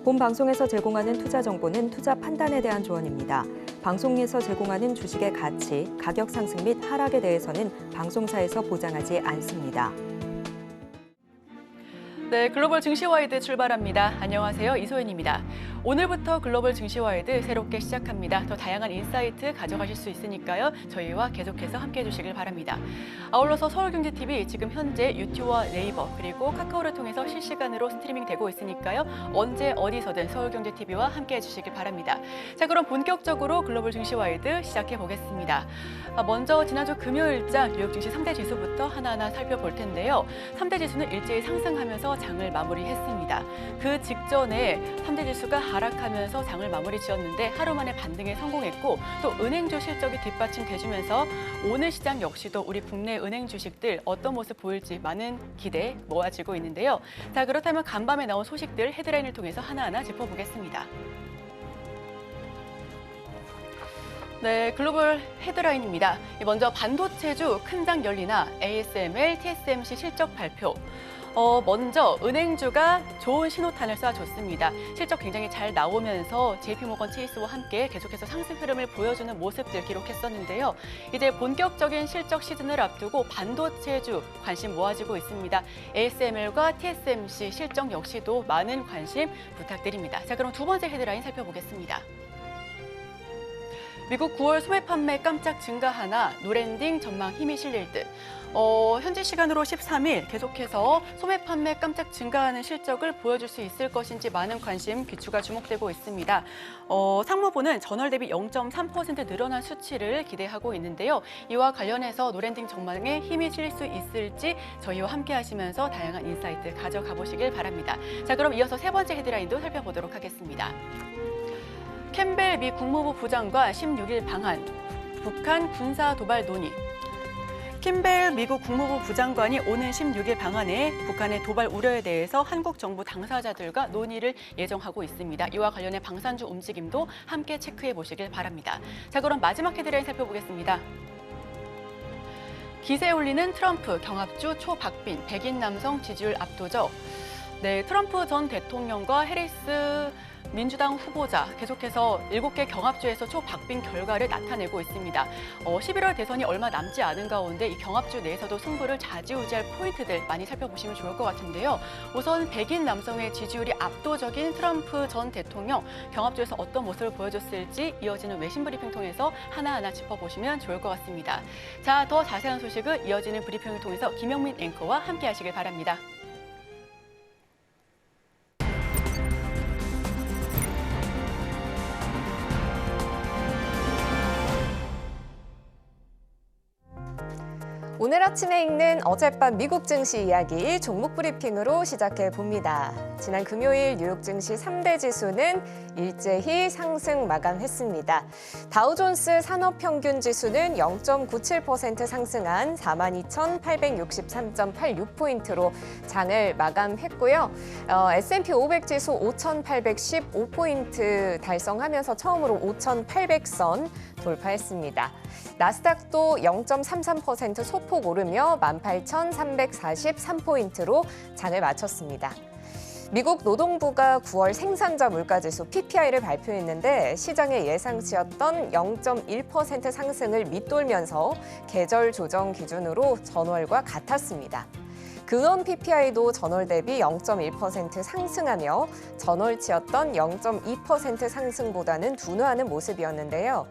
본 방송에서 제공하는 투자 정보는 투자 판단에 대한 조언입니다. 방송에서 제공하는 주식의 가치, 가격 상승 및 하락에 대해서는 방송사에서 보장하지 않습니다. 네, 글로벌 증시와이드 출발합니다. 안녕하세요, 이소연입니다. 오늘부터 글로벌 증시와이드 새롭게 시작합니다. 더 다양한 인사이트 가져가실 수 있으니까요. 저희와 계속해서 함께해 주시길 바랍니다. 아울러서 서울경제TV 지금 현재 유튜브와 네이버 그리고 카카오를 통해서 실시간으로 스트리밍 되고 있으니까요. 언제 어디서든 서울경제TV와 함께해 주시길 바랍니다. 자, 그럼 본격적으로 글로벌 증시와이드 시작해 보겠습니다. 먼저 지난주 금요일장 뉴욕 증시 3대 지수부터 하나하나 살펴볼 텐데요. 3대 지수는 일제히 상승하면서 장을 마무리했습니다. 그 직전에 3대 지수가 하락하면서 장을 마무리 지었는데 하루 만에 반등에 성공했고 또 은행주 실적이 뒷받침돼주면서 오늘 시장 역시도 우리 국내 은행 주식들 어떤 모습 보일지 많은 기대 모아지고 있는데요. 자, 그렇다면 간밤에 나온 소식들 헤드라인을 통해서 하나하나 짚어보겠습니다. 네, 글로벌 헤드라인입니다. 먼저 반도체주 큰 장 열리나 ASML, TSMC 실적 발표. 먼저 은행주가 좋은 신호탄을 쏴줬습니다. 실적 굉장히 잘 나오면서 JP모건 체이스와 함께 계속해서 상승 흐름을 보여주는 모습들 기록했었는데요. 이제 본격적인 실적 시즌을 앞두고 반도체주 관심 모아지고 있습니다. ASML과 TSMC 실적 역시도 많은 관심 부탁드립니다. 자, 그럼 두 번째 헤드라인 살펴보겠습니다. 미국 9월 소매 판매 깜짝 증가하나 노랜딩 전망 힘이 실릴 듯. 현지 시간으로 13일 계속해서 소매 판매 깜짝 증가하는 실적을 보여줄 수 있을 것인지 많은 관심, 귀추가 주목되고 있습니다. 상무부는 전월 대비 0.3% 늘어난 수치를 기대하고 있는데요. 이와 관련해서 노랜딩 전망에 힘이 실릴 수 있을지 저희와 함께 하시면서 다양한 인사이트 가져가 보시길 바랍니다. 자, 그럼 이어서 세 번째 헤드라인도 살펴보도록 하겠습니다. 캠벨 미 국무부 부장관 16일 방한, 북한 군사 도발 논의. 캠벨 미국 국무부 부장관이 오는 16일 방한에 북한의 도발 우려에 대해서 한국 정부 당사자들과 논의를 예정하고 있습니다. 이와 관련해 방산주 움직임도 함께 체크해 보시길 바랍니다. 자, 그럼 마지막 헤드라인 살펴보겠습니다. 기세 올리는 트럼프, 경합주 초박빙, 백인 남성 지지율 압도적. 네, 트럼프 전 대통령과 해리스 민주당 후보자 계속해서 7개 경합주에서 초박빙 결과를 나타내고 있습니다. 11월 대선이 얼마 남지 않은 가운데 이 경합주 내에서도 승부를 좌지우지할 포인트들 많이 살펴보시면 좋을 것 같은데요. 우선 백인 남성의 지지율이 압도적인 트럼프 전 대통령 경합주에서 어떤 모습을 보여줬을지 이어지는 외신 브리핑 통해서 하나하나 짚어보시면 좋을 것 같습니다. 자, 더 자세한 소식은 이어지는 브리핑을 통해서 김영민 앵커와 함께 하시길 바랍니다. 오늘 아침에 읽는 어젯밤 미국 증시 이야기 종목 브리핑으로 시작해 봅니다. 지난 금요일 뉴욕 증시 3대 지수는 일제히 상승 마감했습니다. 다우존스 산업평균 지수는 0.97% 상승한 42,863.86포인트로 장을 마감했고요. S&P 500 지수 5,815포인트 달성하면서 처음으로 5,800선 돌파했습니다. 나스닥도 0.33% 소폭 오르며 18,343포인트로 장을 마쳤습니다. 미국 노동부가 9월 생산자 물가지수 PPI를 발표했는데 시장의 예상치였던 0.1% 상승을 밑돌면서 계절 조정 기준으로 전월과 같았습니다. 근원 PPI도 전월 대비 0.1% 상승하며 전월치였던 0.2% 상승보다는 둔화하는 모습이었는데요.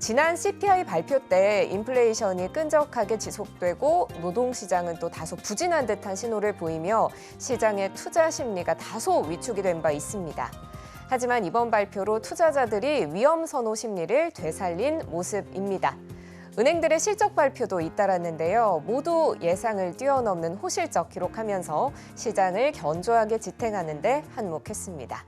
지난 CPI 발표 때 인플레이션이 끈적하게 지속되고 노동시장은 또 다소 부진한 듯한 신호를 보이며 시장의 투자 심리가 다소 위축이 된 바 있습니다. 하지만 이번 발표로 투자자들이 위험 선호 심리를 되살린 모습입니다. 은행들의 실적 발표도 잇따랐는데요. 모두 예상을 뛰어넘는 호실적 기록하면서 시장을 견조하게 지탱하는 데 한몫했습니다.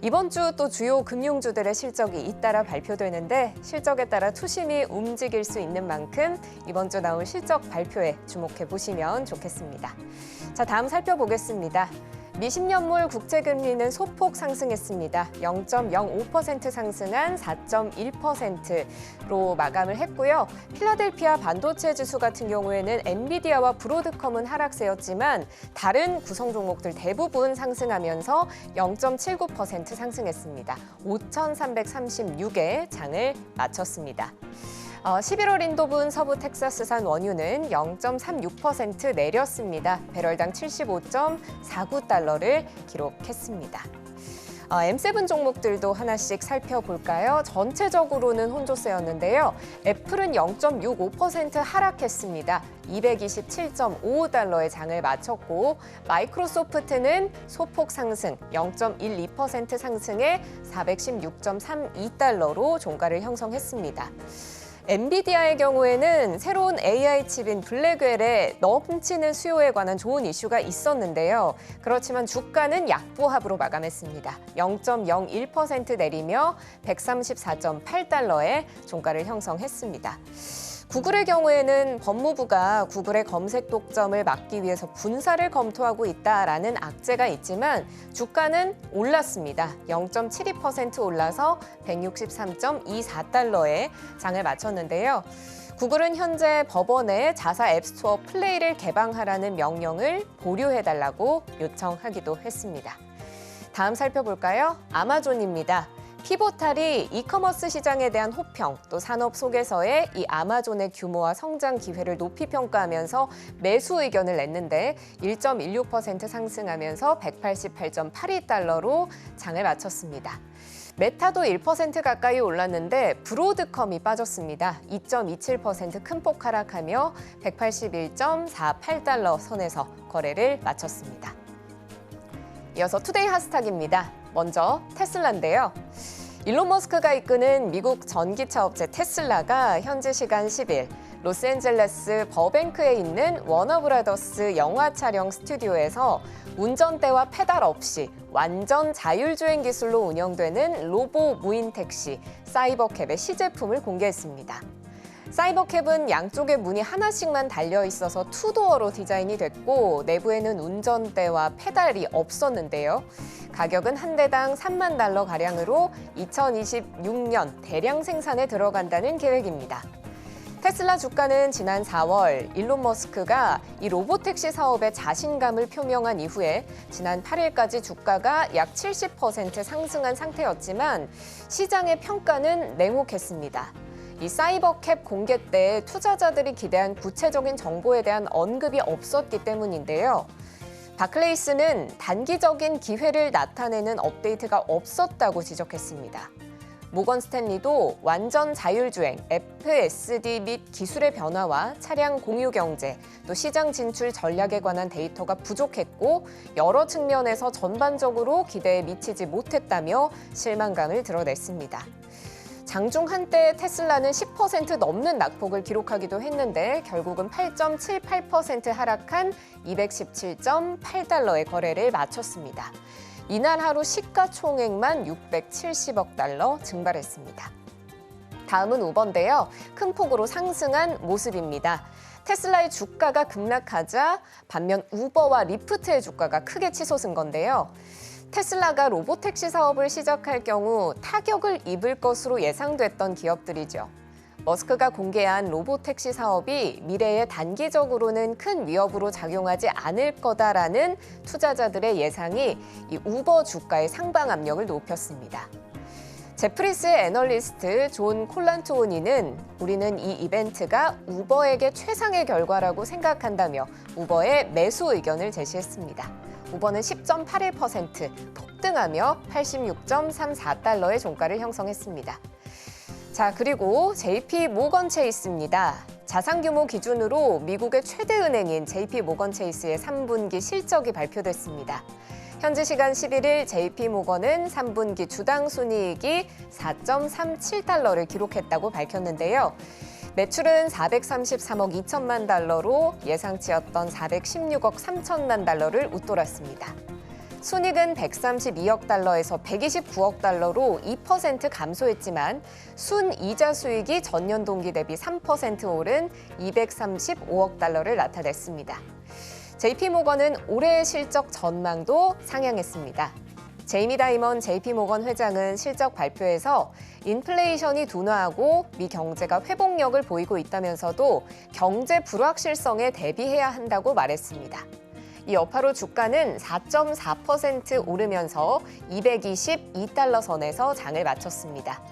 이번 주 또 주요 금융주들의 실적이 잇따라 발표되는데 실적에 따라 투심이 움직일 수 있는 만큼 이번 주 나올 실적 발표에 주목해 보시면 좋겠습니다. 자, 다음 살펴보겠습니다. 미 10년물 국채금리는 소폭 상승했습니다. 0.05% 상승한 4.1%로 마감을 했고요. 필라델피아 반도체 지수 같은 경우에는 엔비디아와 브로드컴은 하락세였지만 다른 구성 종목들 대부분 상승하면서 0.79% 상승했습니다. 5,336에 장을 마쳤습니다. 11월 인도분 서부 텍사스산 원유는 0.36% 내렸습니다. 배럴당 75.49달러를 기록했습니다. M7 종목들도 하나씩 살펴볼까요? 전체적으로는 혼조세였는데요. 애플은 0.65% 하락했습니다. 227.55달러의 장을 마쳤고 마이크로소프트는 소폭 상승 0.12% 상승해 416.32달러로 종가를 형성했습니다. 엔비디아의 경우에는 새로운 AI 칩인 블랙웰의 넘치는 수요에 관한 좋은 이슈가 있었는데요. 그렇지만 주가는 약보합으로 마감했습니다. 0.01% 내리며 134.8달러에 종가를 형성했습니다. 구글의 경우에는 법무부가 구글의 검색 독점을 막기 위해서 분사를 검토하고 있다라는 악재가 있지만 주가는 올랐습니다. 0.72% 올라서 163.24달러에 장을 마쳤는데요. 구글은 현재 법원에 자사 앱스토어 플레이를 개방하라는 명령을 보류해달라고 요청하기도 했습니다. 다음 살펴볼까요? 아마존입니다. 피보탈이 이커머스 시장에 대한 호평, 또 산업 속에서의 이 아마존의 규모와 성장 기회를 높이 평가하면서 매수 의견을 냈는데 1.16% 상승하면서 188.82달러로 장을 마쳤습니다. 메타도 1% 가까이 올랐는데 브로드컴이 빠졌습니다. 2.27% 큰 폭 하락하며 181.48달러 선에서 거래를 마쳤습니다. 이어서 투데이 핫스탁입니다. 먼저 테슬라인데요. 일론 머스크가 이끄는 미국 전기차 업체 테슬라가 현지 시간 10일 로스앤젤레스 버뱅크에 있는 워너브라더스 영화 촬영 스튜디오에서 운전대와 페달 없이 완전 자율주행 기술로 운영되는 로보 무인 택시 사이버캡의 시제품을 공개했습니다. 사이버캡은 양쪽에 문이 하나씩만 달려 있어서 투도어로 디자인이 됐고 내부에는 운전대와 페달이 없었는데요. 가격은 한 대당 3만 달러 가량으로 2026년 대량 생산에 들어간다는 계획입니다. 테슬라 주가는 지난 4월 일론 머스크가 이 로보택시 사업에 자신감을 표명한 이후에 지난 8일까지 주가가 약 70% 상승한 상태였지만 시장의 평가는 냉혹했습니다. 이 사이버캡 공개 때 투자자들이 기대한 구체적인 정보에 대한 언급이 없었기 때문인데요. 바클레이스는 단기적인 기회를 나타내는 업데이트가 없었다고 지적했습니다. 모건 스탠리도 완전 자율주행, FSD 및 기술의 변화와 차량 공유 경제, 또 시장 진출 전략에 관한 데이터가 부족했고 여러 측면에서 전반적으로 기대에 미치지 못했다며 실망감을 드러냈습니다. 장중 한때 테슬라는 10% 넘는 낙폭을 기록하기도 했는데 결국은 8.78% 하락한 217.8달러의 거래를 마쳤습니다. 이날 하루 시가총액만 670억 달러 증발했습니다. 다음은 우버인데요. 큰 폭으로 상승한 모습입니다. 테슬라의 주가가 급락하자 반면 우버와 리프트의 주가가 크게 치솟은 건데요. 테슬라가 로보택시 사업을 시작할 경우 타격을 입을 것으로 예상됐던 기업들이죠. 머스크가 공개한 로보택시 사업이 미래에 단기적으로는 큰 위협으로 작용하지 않을 거다라는 투자자들의 예상이 이 우버 주가의 상방 압력을 높였습니다. 제프리스의 애널리스트 존 콜란토니는 우리는 이 이벤트가 우버에게 최상의 결과라고 생각한다며 우버의 매수 의견을 제시했습니다. 우버는 10.81% 폭등하며 86.34달러의 종가를 형성했습니다. 자, 그리고 JP 모건 체이스입니다. 자산 규모 기준으로 미국의 최대 은행인 JP 모건 체이스의 3분기 실적이 발표됐습니다. 현지 시간 11일 JP 모건은 3분기 주당 순이익이 4.37달러를 기록했다고 밝혔는데요. 매출은 433억 2천만 달러로 예상치였던 416억 3천만 달러를 웃돌았습니다. 순이익은 132억 달러에서 129억 달러로 2% 감소했지만 순이자 수익이 전년 동기 대비 3% 오른 235억 달러를 나타냈습니다. JP모건은 올해의 실적 전망도 상향했습니다. 제이미 다이먼 JP모건 회장은 실적 발표에서 인플레이션이 둔화하고 미 경제가 회복력을 보이고 있다면서도 경제 불확실성에 대비해야 한다고 말했습니다. 이 여파로 주가는 4.4% 오르면서 222달러 선에서 장을 마쳤습니다.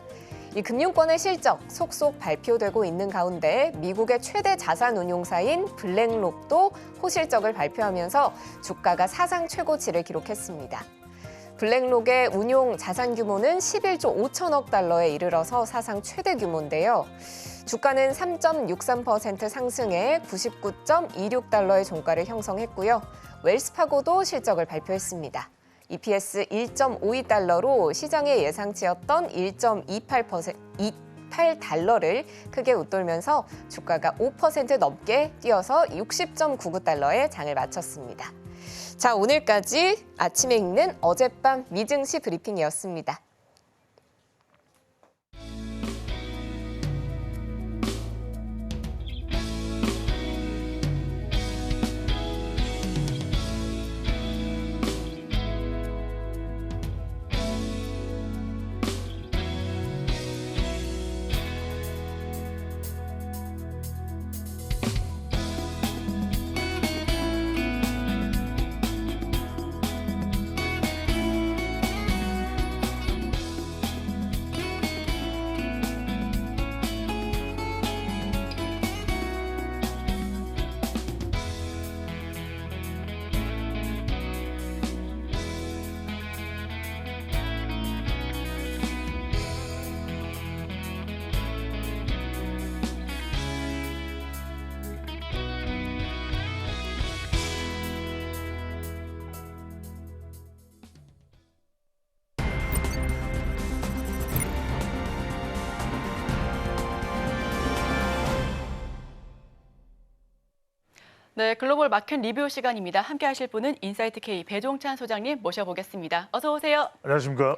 이 금융권의 실적 속속 발표되고 있는 가운데 미국의 최대 자산 운용사인 블랙록도 호실적을 발표하면서 주가가 사상 최고치를 기록했습니다. 블랙록의 운용 자산 규모는 11조 5천억 달러에 이르러서 사상 최대 규모인데요. 주가는 3.63% 상승해 99.26달러의 종가를 형성했고요. 웰스파고도 실적을 발표했습니다. EPS 1.52달러로 시장의 예상치였던 1.28달러를 크게 웃돌면서 주가가 5% 넘게 뛰어서 60.99달러에 장을 마쳤습니다. 자, 오늘까지 아침에 읽는 어젯밤 미증시 브리핑이었습니다. 네, 글로벌 마켓 리뷰 시간입니다. 함께 하실 분은 인사이트K 배종찬 소장님 모셔보겠습니다. 어서 오세요. 안녕하십니까.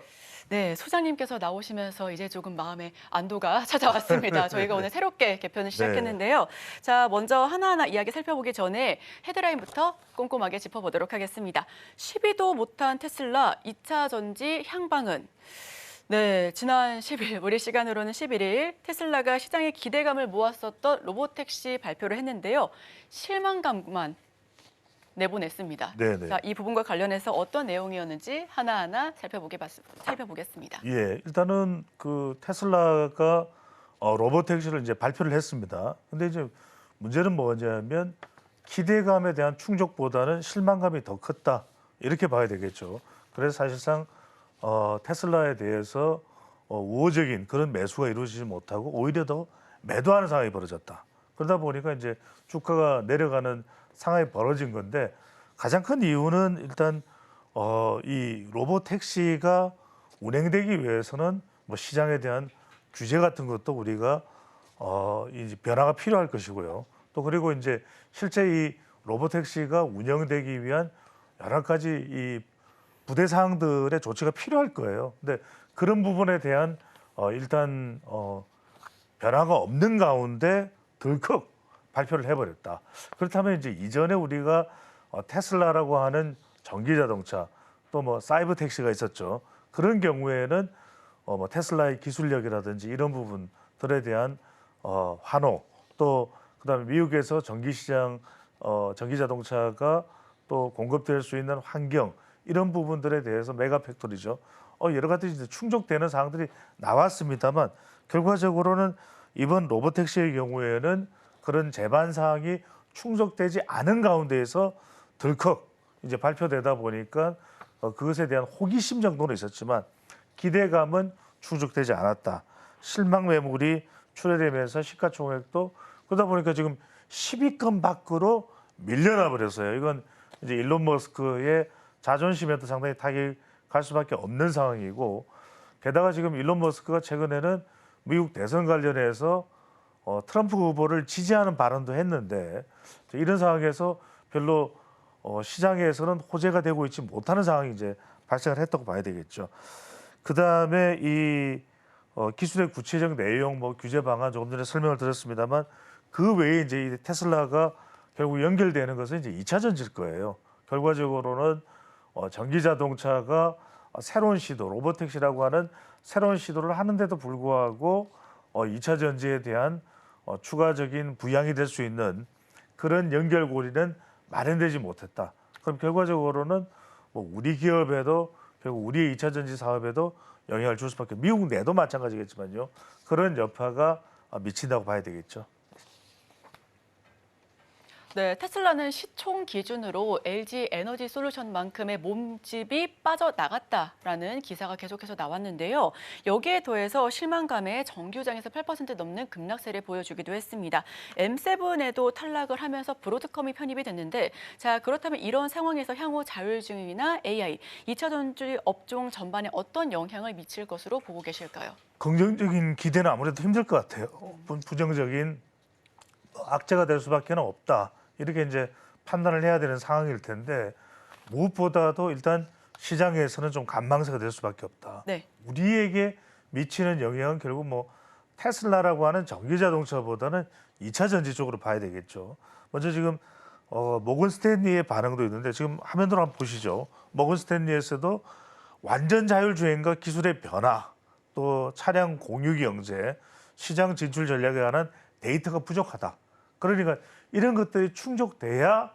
네, 소장님께서 나오시면서 이제 조금 마음의 안도가 찾아왔습니다. 저희가 오늘 새롭게 개편을 시작했는데요. 자, 먼저 하나하나 이야기 살펴보기 전에 헤드라인부터 꼼꼼하게 짚어보도록 하겠습니다. 10위도 못한 테슬라 2차 전지 향방은 네, 지난 10일, 우리 시간으로는 11일 테슬라가 시장의 기대감을 모았었던 로보택시 발표를 했는데요. 실망감만 내보냈습니다. 네네. 자, 이 부분과 관련해서 어떤 내용이었는지 하나하나 살펴보겠습니다. 예, 일단은 그 테슬라가 로보택시를 이제 발표를 했습니다. 근데 이제 문제는 뭐냐면 기대감에 대한 충족보다는 실망감이 더 컸다. 이렇게 봐야 되겠죠. 그래서 사실상 테슬라에 대해서 우호적인 그런 매수가 이루어지지 못하고 오히려 더 매도하는 상황이 벌어졌다. 그러다 보니까 이제 주가가 내려가는 상황이 벌어진 건데 가장 큰 이유는 일단 이 로보택시가 운행되기 위해서는 뭐 시장에 대한 규제 같은 것도 우리가 이제 변화가 필요할 것이고요. 또 그리고 이제 실제 이 로보택시가 운영되기 위한 여러 가지 이 부대 사항들의 조치가 필요할 거예요. 근데 그런 부분에 대한 일단 변화가 없는 가운데 덜컥 발표를 해버렸다. 그렇다면 이제 이전에 우리가 테슬라라고 하는 전기 자동차 또 뭐 사이버 택시가 있었죠. 그런 경우에는 뭐 테슬라의 기술력이라든지 이런 부분들에 대한 환호 또 그다음에 미국에서 전기 시장 전기 자동차가 또 공급될 수 있는 환경 이런 부분들에 대해서 메가 팩토리죠. 여러 가지 충족되는 사항들이 나왔습니다만 결과적으로는 이번 로보택시의 경우에는 그런 제반 사항이 충족되지 않은 가운데에서 덜컥 이제 발표되다 보니까 그것에 대한 호기심 정도는 있었지만 기대감은 충족되지 않았다. 실망 매물이 출회되면서 시가총액도 그러다 보니까 지금 10위권 밖으로 밀려나 버렸어요. 이건 이제 일론 머스크의 자존심에도 상당히 타격이 갈 수밖에 없는 상황이고 게다가 지금 일론 머스크가 최근에는 미국 대선 관련해서 트럼프 후보를 지지하는 발언도 했는데 이런 상황에서 별로 시장에서는 호재가 되고 있지 못하는 상황이 이제 발생을 했다고 봐야 되겠죠. 그 다음에 이 기술의 구체적 내용, 뭐 규제 방안 조금 전에 설명을 드렸습니다만 그 외에 이제 이 테슬라가 결국 연결되는 것은 이제 2차 전지일 거예요. 결과적으로는 전기 자동차가 새로운 시도, 로보택시라고 하는 새로운 시도를 하는데도 불구하고 2차 전지에 대한 추가적인 부양이 될 수 있는 그런 연결고리는 마련되지 못했다. 그럼 결과적으로는 뭐 우리 기업에도 결국 우리의 2차 전지 사업에도 영향을 줄 수밖에, 미국 내도 마찬가지겠지만요. 그런 여파가 미친다고 봐야 되겠죠. 네, 테슬라는 시총 기준으로 LG 에너지 솔루션만큼의 몸집이 빠져나갔다라는 기사가 계속해서 나왔는데요. 여기에 더해서 실망감에 정규장에서 8% 넘는 급락세를 보여주기도 했습니다. M7에도 탈락을 하면서 브로드컴이 편입이 됐는데, 자, 그렇다면 이런 상황에서 향후 자율주행이나 AI, 2차 전지 업종 전반에 어떤 영향을 미칠 것으로 보고 계실까요? 긍정적인 기대는 아무래도 힘들 것 같아요. 부정적인 악재가 될 수밖에 없다. 이렇게 이제 판단을 해야 되는 상황일 텐데, 무엇보다도 일단 시장에서는 좀 관망세가 될 수밖에 없다. 네. 우리에게 미치는 영향은 결국 뭐 테슬라라고 하는 전기 자동차보다는 2차 전지 쪽으로 봐야 되겠죠. 먼저 지금 모건 스탠리의 반응도 있는데, 지금 화면으로 한번 보시죠. 모건 스탠리에서도 완전 자율주행과 기술의 변화, 또 차량 공유 경제, 시장 진출 전략에 관한 데이터가 부족하다. 그러니까 이런 것들이 충족돼야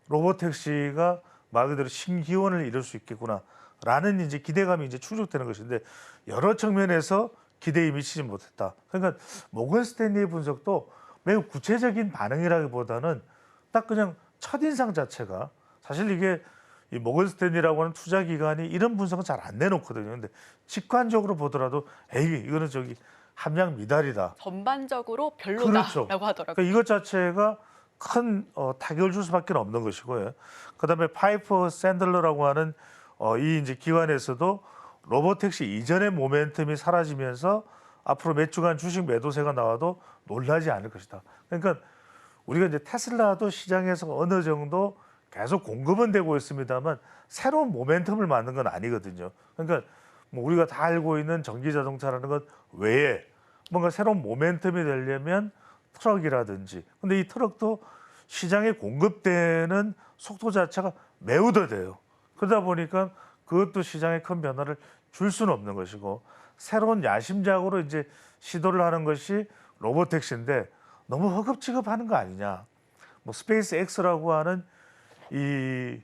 로보택시가 말 그대로 신기원을 이룰 수 있겠구나라는 이제 기대감이 이제 충족되는 것인데, 여러 측면에서 기대에 미치지 못했다. 그러니까 모건 스탠리의 분석도 매우 구체적인 반응이라기보다는 딱 그냥 첫인상 자체가, 사실 이게 이 모건 스탠리라고 하는 투자 기관이 이런 분석은 잘 안 내놓거든요. 근데 직관적으로 보더라도 이거는 함량 미달이다. 전반적으로 별로다라고 그렇죠. 하더라고요. 그러니까 이것 자체가 큰 타격을 줄 수밖에 없는 것이고요. 그다음에 파이퍼 샌들러라고 하는 이 이제 기관에서도 로보택시 이전의 모멘텀이 사라지면서 앞으로 몇 주간 주식 매도세가 나와도 놀라지 않을 것이다. 그러니까 우리가 이제 테슬라도 시장에서 어느 정도 계속 공급은 되고 있습니다만 새로운 모멘텀을 만든 건 아니거든요. 그러니까 뭐 우리가 다 알고 있는 전기 자동차라는 것 외에 뭔가 새로운 모멘텀이 되려면 트럭이라든지, 근데 이 트럭도 시장에 공급되는 속도 자체가 매우 더뎌요. 그러다 보니까 그것도 시장에 큰 변화를 줄 수는 없는 것이고, 새로운 야심작으로 이제 시도를 하는 것이 로보택시인데 너무 허겁지겁하는 거 아니냐. 뭐 스페이스 X라고 하는 이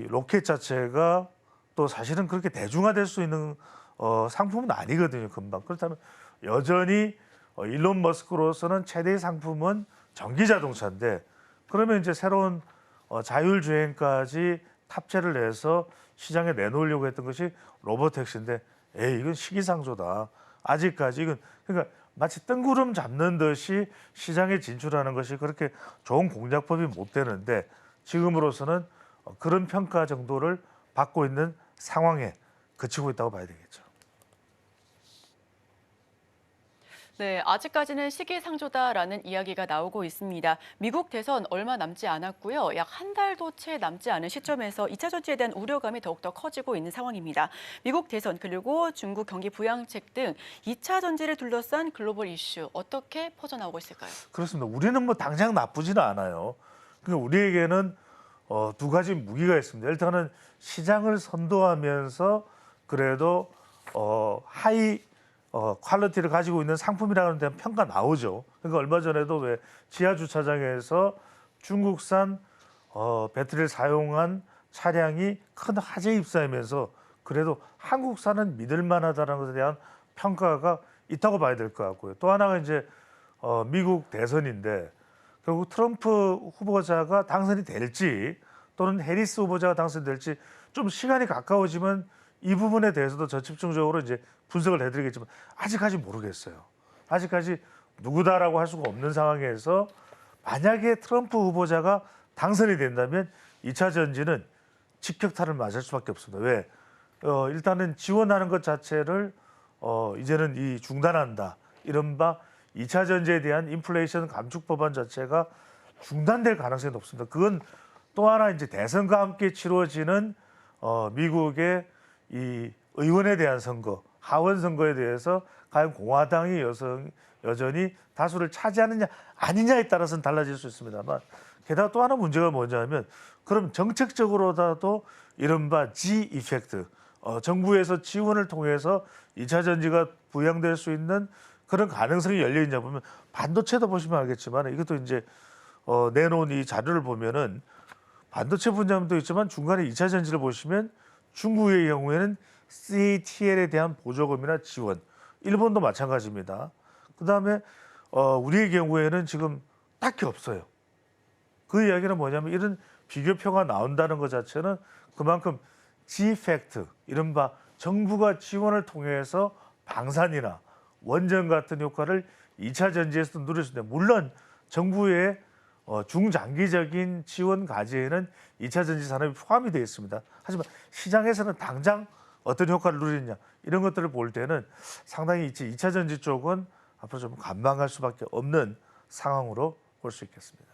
로켓 자체가 또 사실은 그렇게 대중화될 수 있는 상품은 아니거든요, 금방. 그렇다면 여전히 일론 머스크로서는 최대의 상품은 전기 자동차인데, 그러면 이제 새로운 자율주행까지 탑재를 해서 시장에 내놓으려고 했던 것이 로보택시인데, 이건 시기상조다. 아직까지 이건 그러니까 마치 뜬구름 잡는 듯이 시장에 진출하는 것이 그렇게 좋은 공략법이 못 되는데, 지금으로서는 그런 평가 정도를 받고 있는 상황에 그치고 있다고 봐야 되겠죠. 네, 아직까지는 시기상조다라는 이야기가 나오고 있습니다. 미국 대선 얼마 남지 않았고요. 약 한 달도 채 남지 않은 시점에서 2차 전지에 대한 우려감이 더욱더 커지고 있는 상황입니다. 미국 대선 그리고 중국 경기 부양책 등 2차 전지를 둘러싼 글로벌 이슈 어떻게 퍼져나오고 있을까요? 그렇습니다. 우리는 뭐 당장 나쁘지는 않아요. 그러니까 우리에게는 두 가지 무기가 있습니다. 일단은 시장을 선도하면서 그래도 하이 퀄리티를 가지고 있는 상품이라는 데 평가 나오죠. 그러니까 얼마 전에도 왜 지하 주차장에서 중국산 배터리를 사용한 차량이 큰 화제 입사하면서 그래도 한국산은 믿을 만하다는 것에 대한 평가가 있다고 봐야 될 것 같고요. 또 하나가 이제 미국 대선인데, 결국 트럼프 후보자가 당선이 될지 또는 해리스 후보자가 당선될지 좀 시간이 가까워지면 이 부분에 대해서도 저 집중적으로 이제 분석을 해드리겠지만, 아직까지 모르겠어요. 아직까지 누구다라고 할 수가 없는 상황에서 만약에 트럼프 후보자가 당선이 된다면 2차 전지는 직격탄을 맞을 수밖에 없습니다. 왜? 일단은 지원하는 것 자체를 이제는 중단한다. 이른바 2차 전지에 대한 인플레이션 감축 법안 자체가 중단될 가능성이 높습니다. 그건 또 하나 이제 대선과 함께 치러지는 미국의 이 의원에 대한 선거, 하원 선거에 대해서 과연 공화당이 여전히 다수를 차지하느냐 아니냐에 따라서는 달라질 수 있습니다만, 게다가 또 하나 문제가 뭐냐면, 그럼 정책적으로라도 이른바 G 이펙트, 정부에서 지원을 통해서 2차 전지가 부양될 수 있는 그런 가능성이 열려 있냐 보면, 반도체도 보시면 알겠지만 이것도 이제 내놓은 이 자료를 보면은 반도체 분야도 있지만 중간에 2차 전지를 보시면 중국의 경우에는 CATL에 대한 보조금이나 지원, 일본도 마찬가지입니다. 그다음에 우리의 경우에는 지금 딱히 없어요. 그 이야기는 뭐냐면, 이런 비교표가 나온다는 것 자체는 그만큼 G-팩트, 이른바 정부가 지원을 통해서 방산이나 원전 같은 효과를 2차 전지에서도 누릴 수 있는데, 물론 정부의 중장기적인 지원 과제에는 2차 전지 산업이 포함이 되어 있습니다. 하지만 시장에서는 당장 어떤 효과를 누리느냐, 이런 것들을 볼 때는 상당히 2차 전지 쪽은 앞으로 좀 관망할 수밖에 없는 상황으로 볼 수 있겠습니다.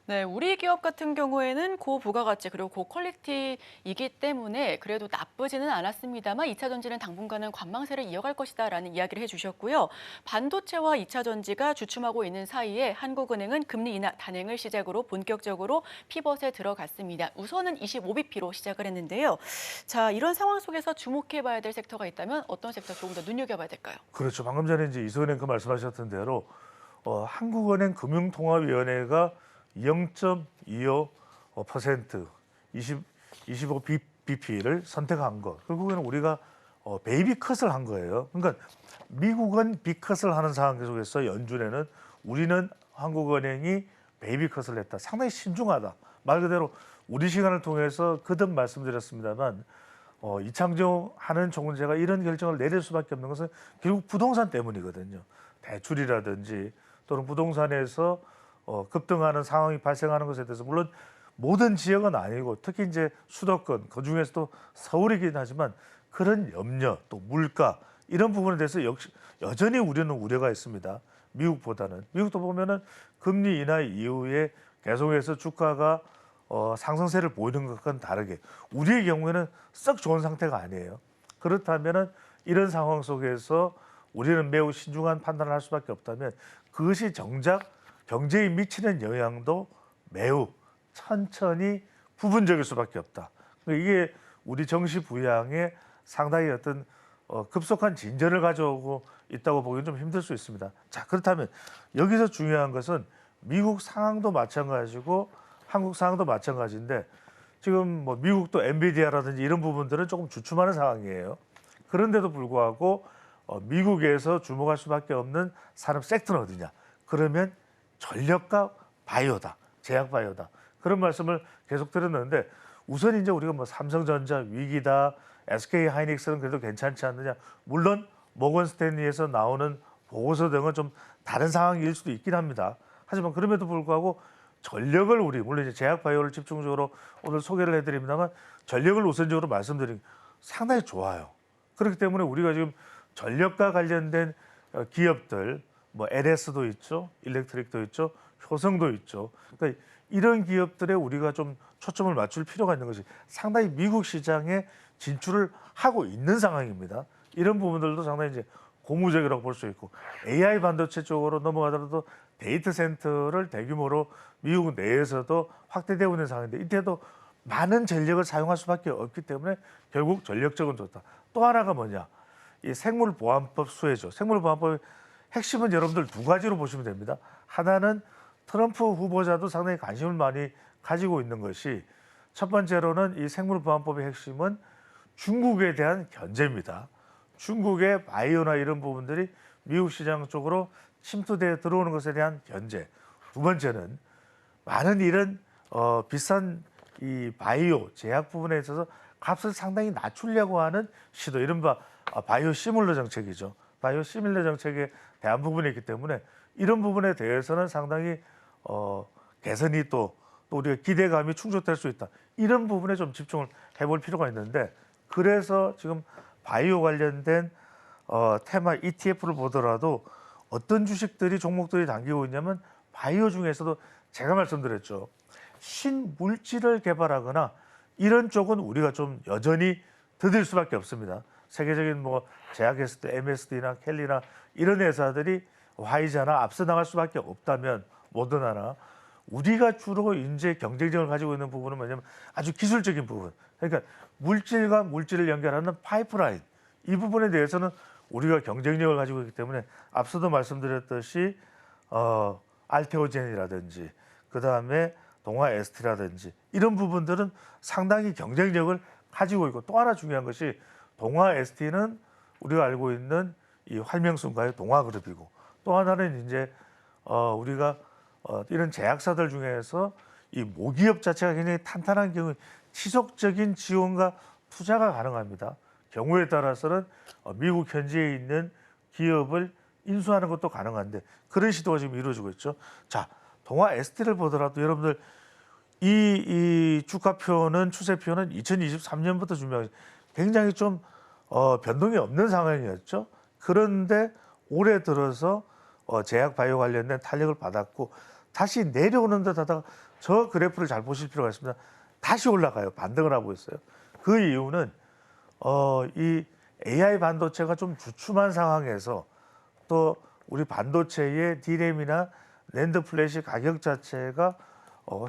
네, 우리 기업 같은 경우에는 고부가가치 그리고 고퀄리티이기 때문에 그래도 나쁘지는 않았습니다만 2차 전지는 당분간은 관망세를 이어갈 것이다라는 이야기를 해주셨고요. 반도체와 2차 전지가 주춤하고 있는 사이에 한국은행은 금리 인하 단행을 시작으로 본격적으로 피벗에 들어갔습니다. 우선은 25bp로 시작을 했는데요. 자, 이런 상황 속에서 주목해봐야 될 섹터가 있다면 어떤 섹터 조금 더 눈여겨봐야 될까요? 그렇죠. 방금 전에 이제 이소연 앵커 말씀하셨던 대로 한국은행 금융통화위원회가 0.25% 25bp를 선택한 것. 결국에는 우리가 베이비컷을 한 거예요. 그러니까 미국은 빅컷을 하는 상황 속에서 연준에는 우리는 한국은행이 베이비컷을 했다. 상당히 신중하다. 말 그대로 우리 시간을 통해서 거듭 말씀드렸습니다만, 이창정 총재가 이런 결정을 내릴 수밖에 없는 것은 결국 부동산 때문이거든요. 대출이라든지 또는 부동산에서 급등하는 상황이 발생하는 것에 대해서, 물론 모든 지역은 아니고 특히 이제 수도권, 그 중에서도 서울이긴 하지만 그런 염려, 또 물가, 이런 부분에 대해서 역시 여전히 우리는 우려가 있습니다. 미국보다는. 미국도 보면은 금리 인하 이후에 계속해서 주가가 상승세를 보이는 것과는 다르게 우리의 경우에는 썩 좋은 상태가 아니에요. 그렇다면은 이런 상황 속에서 우리는 매우 신중한 판단을 할 수밖에 없다면, 그것이 정작 경제에 미치는 영향도 매우 천천히 부분적일 수밖에 없다. 이게 우리 정시 부양에 상당히 어떤 급속한 진전을 가져오고 있다고 보기는 좀 힘들 수 있습니다. 자, 그렇다면 여기서 중요한 것은 미국 상황도 마찬가지고 한국 상황도 마찬가지인데, 지금 뭐 미국도 엔비디아라든지 이런 부분들은 조금 주춤하는 상황이에요. 그런데도 불구하고 미국에서 주목할 수밖에 없는 산업 섹터는 어디냐? 그러면 전력과 바이오다, 제약 바이오다. 그런 말씀을 계속 드렸는데, 우선 이제 우리가 뭐 삼성전자 위기다, SK 하이닉스는 그래도 괜찮지 않느냐. 물론 모건 스탠리에서 나오는 보고서 등은 좀 다른 상황일 수도 있긴 합니다. 하지만 그럼에도 불구하고 전력을 물론 이제 제약 바이오를 집중적으로 오늘 소개를 해드립니다만, 전력을 우선적으로 말씀드린 상당히 좋아요. 그렇기 때문에 우리가 지금 전력과 관련된 기업들, 뭐 LS도 있죠, 일렉트릭도 있죠, 효성도 있죠. 그러니까 이런 기업들에 우리가 좀 초점을 맞출 필요가 있는 것이, 상당히 미국 시장에 진출을 하고 있는 상황입니다. 이런 부분들도 상당히 이제 고무적이라고 볼 수 있고, AI 반도체 쪽으로 넘어가더라도 데이터 센터를 대규모로 미국 내에서도 확대되고 있는 상황인데, 이때도 많은 전력을 사용할 수밖에 없기 때문에 결국 전력적은 좋다. 또 하나가 뭐냐, 이 생물보안법 수혜죠. 생물보안법의 핵심은 여러분들 두 가지로 보시면 됩니다. 하나는 트럼프 후보자도 상당히 관심을 많이 가지고 있는 것이, 첫 번째로는 이 생물보안법의 핵심은 중국에 대한 견제입니다. 중국의 바이오나 이런 부분들이 미국 시장 쪽으로 침투되어 들어오는 것에 대한 견제. 두 번째는 많은 이런 비싼 이 바이오 제약 부분에 있어서 값을 상당히 낮추려고 하는 시도, 이른바 바이오 시뮬러 정책이죠. 바이오 시뮬러 정책에 대한 부분이 있기 때문에 이런 부분에 대해서는 상당히 개선이 또 우리가 기대감이 충족될 수 있다. 이런 부분에 좀 집중을 해볼 필요가 있는데, 그래서 지금 바이오 관련된 테마 ETF를 보더라도 어떤 주식들이 종목들이 당기고 있냐면, 바이오 중에서도 제가 말씀드렸죠. 신물질을 개발하거나 이런 쪽은 우리가 좀 여전히 더딜 수밖에 없습니다. 세계적인 뭐 제약했을 때 MSD나 켈리나 이런 회사들이 화이자나 앞서 나갈 수밖에 없다면 모더나나 우리가 주로 이제 경쟁력을 가지고 있는 부분은 뭐냐면 아주 기술적인 부분. 그러니까 물질과 물질을 연결하는 파이프라인. 이 부분에 대해서는 우리가 경쟁력을 가지고 있기 때문에 앞서도 말씀드렸듯이 알테오젠이라든지 그다음에 동아 ST라든지 이런 부분들은 상당히 경쟁력을 가지고 있고 또 하나 중요한 것이 동아 ST는 우리가 알고 있는 이 활명순과의 동아그룹이고 또 하나는 이제 우리가 이런 제약사들 중에서 이 모기업 자체가 굉장히 탄탄한 경우 지속적인 지원과 투자가 가능합니다. 경우에 따라서는 미국 현지에 있는 기업을 인수하는 것도 가능한데 그런 시도가 지금 이루어지고 있죠. 자, 동아 ST를 보더라도 여러분들 이 주가표는 추세표는 2023년부터 준비하고 굉장히 좀 변동이 없는 상황이었죠. 그런데 올해 들어서 제약 바이오 관련된 탄력을 받았고 다시 내려오는 듯 하다가 저 그래프를 잘 보실 필요가 있습니다. 다시 올라가요. 반등을 하고 있어요. 그 이유는 이 AI 반도체가 좀 주춤한 상황에서 또 우리 반도체의 D램이나 낸드 플래시 가격 자체가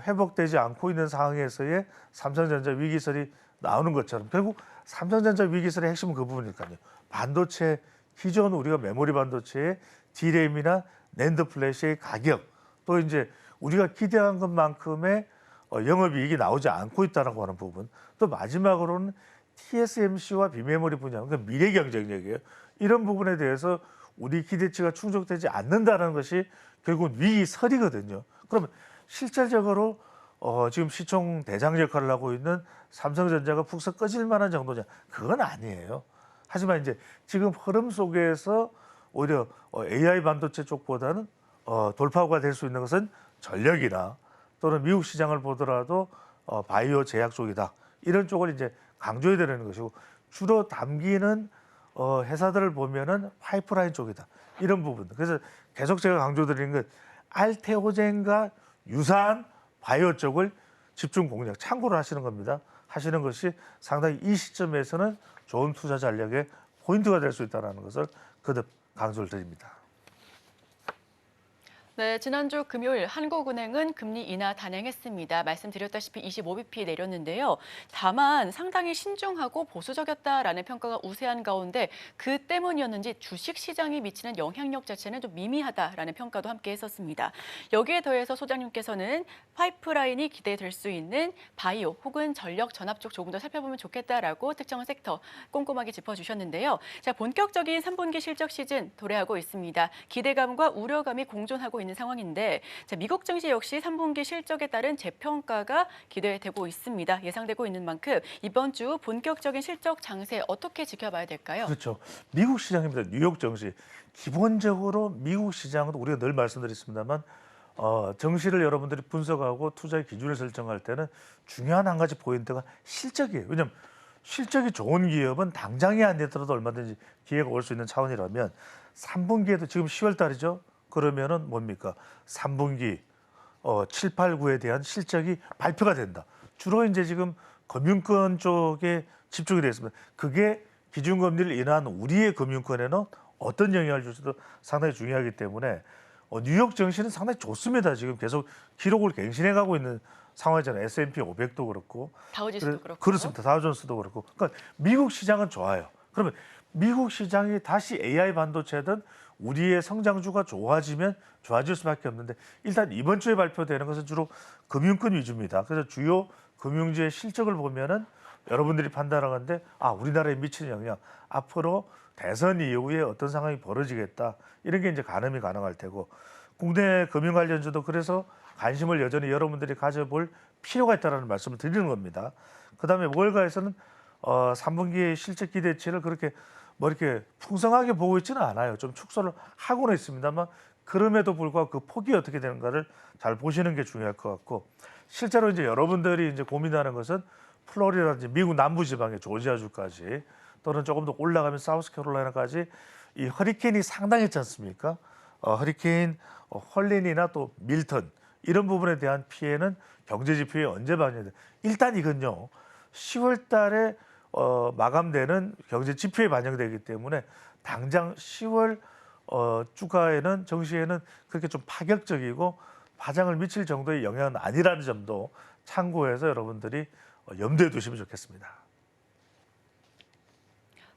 회복되지 않고 있는 상황에서의 삼성전자 위기설이 나오는 것처럼 결국 삼성전자 위기설의 핵심은 그 부분이니까요. 반도체 기존 우리가 메모리 반도체의 D램이나 낸드 플래시의 가격 또 이제 우리가 기대한 것만큼의 영업이익이 나오지 않고 있다라고 하는 부분 또 마지막으로는 TSMC와 비메모리 분야 그러니까 미래 경쟁력이에요. 이런 부분에 대해서 우리 기대치가 충족되지 않는다는 것이 결국은 위기설이거든요. 그러면 실질적으로 지금 시총 대장 역할을 하고 있는 삼성전자가 푹서 꺼질 만한 정도냐? 그건 아니에요. 하지만 이제 지금 흐름 속에서 오히려 AI 반도체 쪽보다는 돌파구가 될 수 있는 것은 전력이나 또는 미국 시장을 보더라도 바이오 제약 쪽이다. 이런 쪽을 이제 강조해야 되는 것이고 주로 담기는 회사들을 보면은 파이프라인 쪽이다. 이런 부분. 그래서 계속 제가 강조드리는 건 알테오젠과 유사한 바이오 쪽을 집중 공략, 참고를 하시는 겁니다. 하시는 것이 상당히 이 시점에서는 좋은 투자 전략의 포인트가 될 수 있다는 것을 거듭 강조를 드립니다. 네, 지난주 금요일 한국은행은 금리 인하 단행했습니다. 말씀드렸다시피 25bp 내렸는데요. 다만 상당히 신중하고 보수적이었다라는 평가가 우세한 가운데 그 때문이었는지 주식시장이 미치는 영향력 자체는 좀 미미하다라는 평가도 함께 했었습니다. 여기에 더해서 소장님께서는 파이프라인이 기대될 수 있는 바이오 혹은 전력 전압 쪽 조금 더 살펴보면 좋겠다라고 특정 섹터 꼼꼼하게 짚어주셨는데요. 자, 본격적인 3분기 실적 시즌 도래하고 있습니다. 기대감과 우려감이 공존하고 있는 상황인데 자, 미국 증시 역시 3분기 실적에 따른 재평가가 기대되고 있습니다. 예상되고 있는 만큼 이번 주 본격적인 실적 장세 어떻게 지켜봐야 될까요? 그렇죠. 미국 시장입니다. 뉴욕 증시. 기본적으로 미국 시장은 우리가 늘 말씀드렸습니다만 증시를 여러분들이 분석하고 투자의 기준을 설정할 때는 중요한 한 가지 포인트가 실적이에요. 왜냐하면 실적이 좋은 기업은 당장이 안 되더라도 얼마든지 기회가 올 수 있는 차원이라면 3분기에도 지금 10월 달이죠. 그러면은 뭡니까? 3분기 7, 8, 9에 대한 실적이 발표가 된다. 주로 이제 지금 금융권 쪽에 집중이 되어 있습니다. 그게 기준금리를 인한 우리의 금융권에는 어떤 영향을 줄지도 상당히 중요하기 때문에 뉴욕 증시는 상당히 좋습니다. 지금 계속 기록을 갱신해 가고 있는 상황이잖아요. S&P 500도 그렇고. 다우지수도 그렇고. 그렇습니다. 다우존스도 그렇고. 그러니까 미국 시장은 좋아요. 그러면 미국 시장이 다시 AI 반도체든 우리의 성장주가 좋아지면 좋아질 수밖에 없는데 일단 이번 주에 발표되는 것은 주로 금융권 위주입니다. 그래서 주요 금융주의 실적을 보면은 여러분들이 판단하는데 우리나라에 미치는 영향 앞으로 대선 이후에 어떤 상황이 벌어지겠다 이런 게 이제 가늠이 가능할 테고 국내 금융 관련주도 그래서 관심을 여전히 여러분들이 가져볼 필요가 있다는 말씀을 드리는 겁니다. 그다음에 월가에서는 3분기 실적 기대치를 그렇게 이렇게 풍성하게 보고 있지는 않아요. 좀 축소를 하고는 있습니다만 그럼에도 불구하고 그 폭이 어떻게 되는가를 잘 보시는 게 중요할 것 같고 실제로 이제 여러분들이 이제 고민하는 것은 플로리다든지 미국 남부 지방의 조지아주까지 또는 조금 더 올라가면 사우스캐롤라이나까지 이 허리케인이 상당했지 않습니까? 허리케인 헐린이나 또 밀턴 이런 부분에 대한 피해는 경제 지표에 언제 반영돼? 일단 이건요. 10월 달에 마감되는 경제 지표에 반영되기 때문에 당장 10월 주가에는 정시에는 그렇게 좀 파격적이고 파장을 미칠 정도의 영향은 아니라는 점도 참고해서 여러분들이 염두에 두시면 좋겠습니다.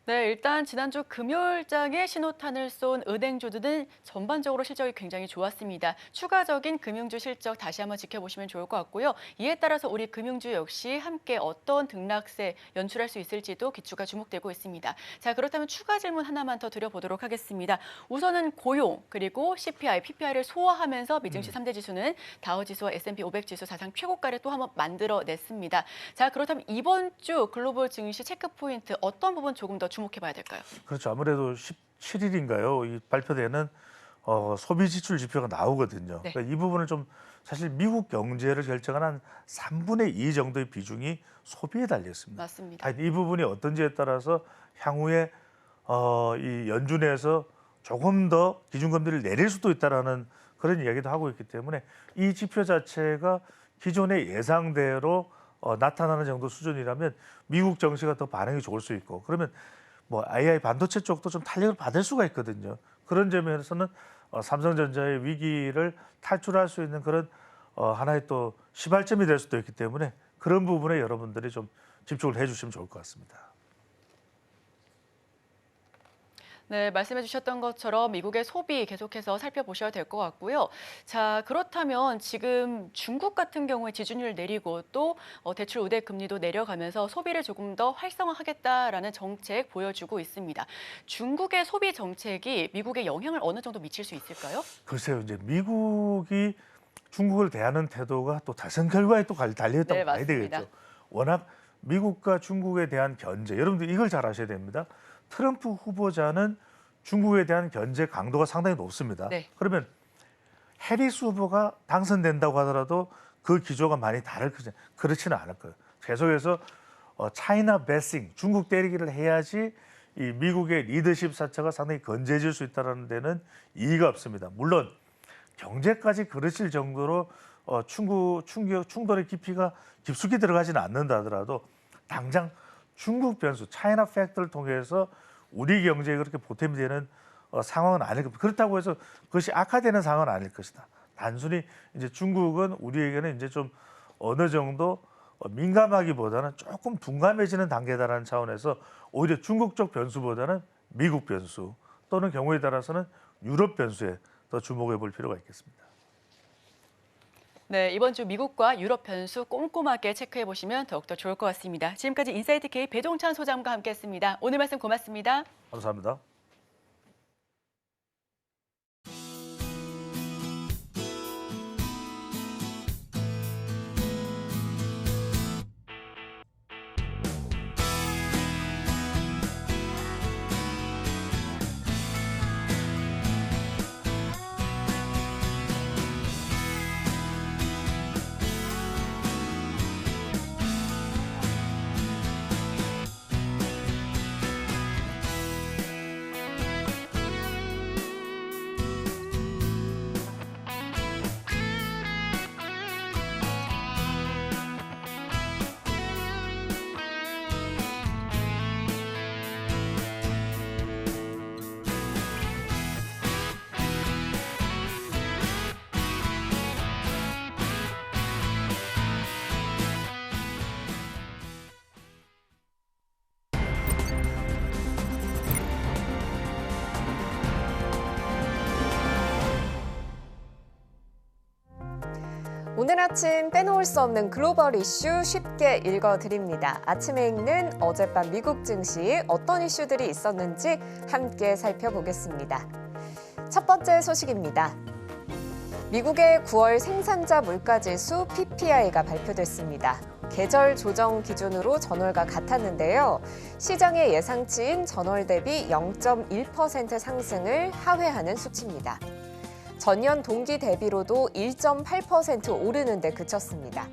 네, 일단 지난주 금요일장에 신호탄을 쏜 은행주들은 전반적으로 실적이 굉장히 좋았습니다. 추가적인 금융주 실적 다시 한번 지켜보시면 좋을 것 같고요. 이에 따라서 우리 금융주 역시 함께 어떤 등락세 연출할 수 있을지도 기추가 주목되고 있습니다. 자, 그렇다면 추가 질문 하나만 더 드려보도록 하겠습니다. 우선은 고용 그리고 CPI, PPI를 소화하면서 미증시 3대 지수는 다우지수와 S&P 500 지수 사상 최고가를 또 한번 만들어냈습니다. 자, 그렇다면 이번 주 글로벌 증시 체크 포인트 어떤 부분 조금 더 주목해봐야 될까요? 그렇죠. 아무래도 17일인가요? 이 발표되는 소비 지출 지표가 나오거든요. 네. 그러니까 이 부분을 좀 사실 미국 경제를 결정하는 한 3분의 2 정도의 비중이 소비에 달려 있습니다. 맞습니다. 이 부분이 어떤지에 따라서 향후에 이 연준에서 조금 더 기준금리를 내릴 수도 있다라는 그런 이야기도 하고 있기 때문에 이 지표 자체가 기존의 예상대로 나타나는 정도 수준이라면 미국 정시가 더 반응이 좋을 수 있고 그러면 뭐 AI 반도체 쪽도 좀 탄력을 받을 수가 있거든요. 그런 점에서는 삼성전자의 위기를 탈출할 수 있는 그런 하나의 또 시발점이 될 수도 있기 때문에 그런 부분에 여러분들이 좀 집중을 해주시면 좋을 것 같습니다. 네, 말씀해 주셨던 것처럼 미국의 소비 계속해서 살펴보셔야 될 것 같고요. 자, 그렇다면 지금 중국 같은 경우에 지준율 내리고 또 대출 우대 금리도 내려가면서 소비를 조금 더 활성화하겠다라는 정책 보여주고 있습니다. 중국의 소비 정책이 미국에 영향을 어느 정도 미칠 수 있을까요? 글쎄요, 이제 미국이 중국을 대하는 태도가 또 대선 결과에 또 달려있다고 네, 봐야 맞습니다. 되겠죠. 워낙 미국과 중국에 대한 견제, 여러분들 이걸 잘 아셔야 됩니다. 트럼프 후보자는 중국에 대한 견제 강도가 상당히 높습니다. 네. 그러면 해리스 후보가 당선된다고 하더라도 그 기조가 많이 그렇지는 않을 거예요. 계속해서 차이나 베싱, 중국 때리기를 해야지 이 미국의 리더십 사차가 상당히 건재해질 수 있다는 데는 이의가 없습니다. 물론 경제까지 그르칠 정도로 충돌의 깊이가 깊숙이 들어가지는 않는다 하더라도 당장 중국 변수, 차이나 팩터를 통해서 우리 경제에 그렇게 보탬이 되는 상황은 아닐 겁니다. 그렇다고 해서 그것이 악화되는 상황은 아닐 것이다. 단순히 이제 중국은 우리에게는 이제 좀 어느 정도 민감하기보다는 조금 둔감해지는 단계다라는 차원에서 오히려 중국 쪽 변수보다는 미국 변수 또는 경우에 따라서는 유럽 변수에 더 주목해 볼 필요가 있겠습니다. 네, 이번 주 미국과 유럽 변수 꼼꼼하게 체크해 보시면 더욱더 좋을 것 같습니다. 지금까지 인사이트 K 배종찬 소장과 함께했습니다. 오늘 말씀 고맙습니다. 감사합니다. 오늘 아침 빼놓을 수 없는 글로벌 이슈 쉽게 읽어드립니다. 아침에 읽는 어젯밤 미국 증시 어떤 이슈들이 있었는지 함께 살펴보겠습니다. 첫 번째 소식입니다. 미국의 9월 생산자 물가지수 PPI가 발표됐습니다. 계절 조정 기준으로 전월과 같았는데요. 시장의 예상치인 전월 대비 0.1% 상승을 하회하는 수치입니다. 전년 동기 대비로도 1.8% 오르는 데 그쳤습니다.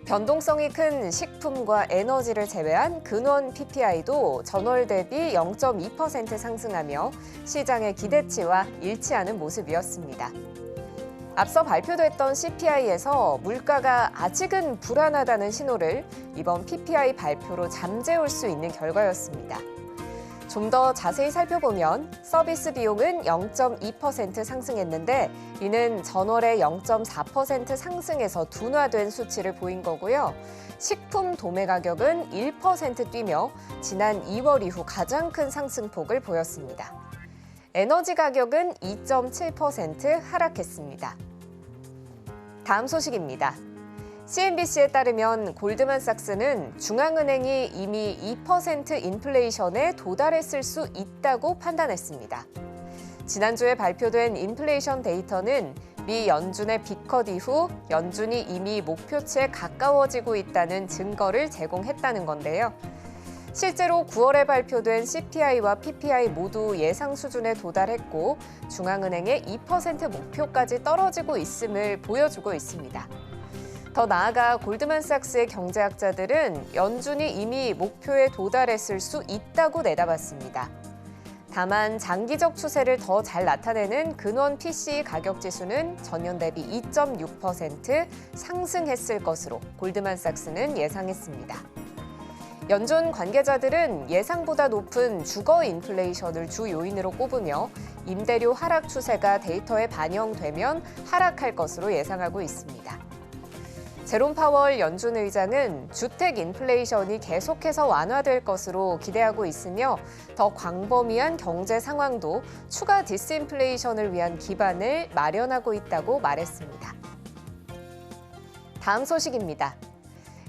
변동성이 큰 식품과 에너지를 제외한 근원 PPI도 전월 대비 0.2% 상승하며 시장의 기대치와 일치하는 모습이었습니다. 앞서 발표됐던 CPI에서 물가가 아직은 불안하다는 신호를 이번 PPI 발표로 잠재울 수 있는 결과였습니다. 좀 더 자세히 살펴보면 서비스 비용은 0.2% 상승했는데 이는 전월의 0.4% 상승에서 둔화된 수치를 보인 거고요. 식품 도매 가격은 1% 뛰며 지난 2월 이후 가장 큰 상승폭을 보였습니다. 에너지 가격은 2.7% 하락했습니다. 다음 소식입니다. CNBC에 따르면 골드만삭스는 중앙은행이 이미 2% 인플레이션에 도달했을 수 있다고 판단했습니다. 지난주에 발표된 인플레이션 데이터는 미 연준의 빅컷 이후 연준이 이미 목표치에 가까워지고 있다는 증거를 제공했다는 건데요. 실제로 9월에 발표된 CPI와 PPI 모두 예상 수준에 도달했고 중앙은행의 2% 목표까지 떨어지고 있음을 보여주고 있습니다. 더 나아가 골드만삭스의 경제학자들은 연준이 이미 목표에 도달했을 수 있다고 내다봤습니다. 다만 장기적 추세를 더 잘 나타내는 근원 PCE 가격 지수는 전년 대비 2.6% 상승했을 것으로 골드만삭스는 예상했습니다. 연준 관계자들은 예상보다 높은 주거 인플레이션을 주 요인으로 꼽으며 임대료 하락 추세가 데이터에 반영되면 하락할 것으로 예상하고 있습니다. 제롬 파월 연준 의장은 주택 인플레이션이 계속해서 완화될 것으로 기대하고 있으며 더 광범위한 경제 상황도 추가 디스인플레이션을 위한 기반을 마련하고 있다고 말했습니다. 다음 소식입니다.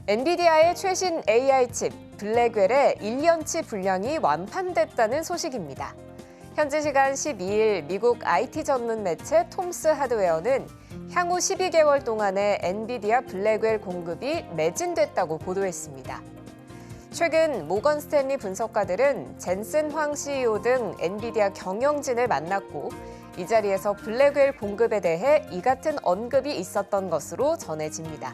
엔비디아의 최신 AI 칩 블랙웰의 1년치 분량이 완판됐다는 소식입니다. 현지 시간 12일 미국 IT 전문 매체 톰스 하드웨어는 향후 12개월 동안의 엔비디아 블랙웰 공급이 매진됐다고 보도했습니다. 최근 모건 스탠리 분석가들은 젠슨 황 CEO 등 엔비디아 경영진을 만났고 이 자리에서 블랙웰 공급에 대해 이 같은 언급이 있었던 것으로 전해집니다.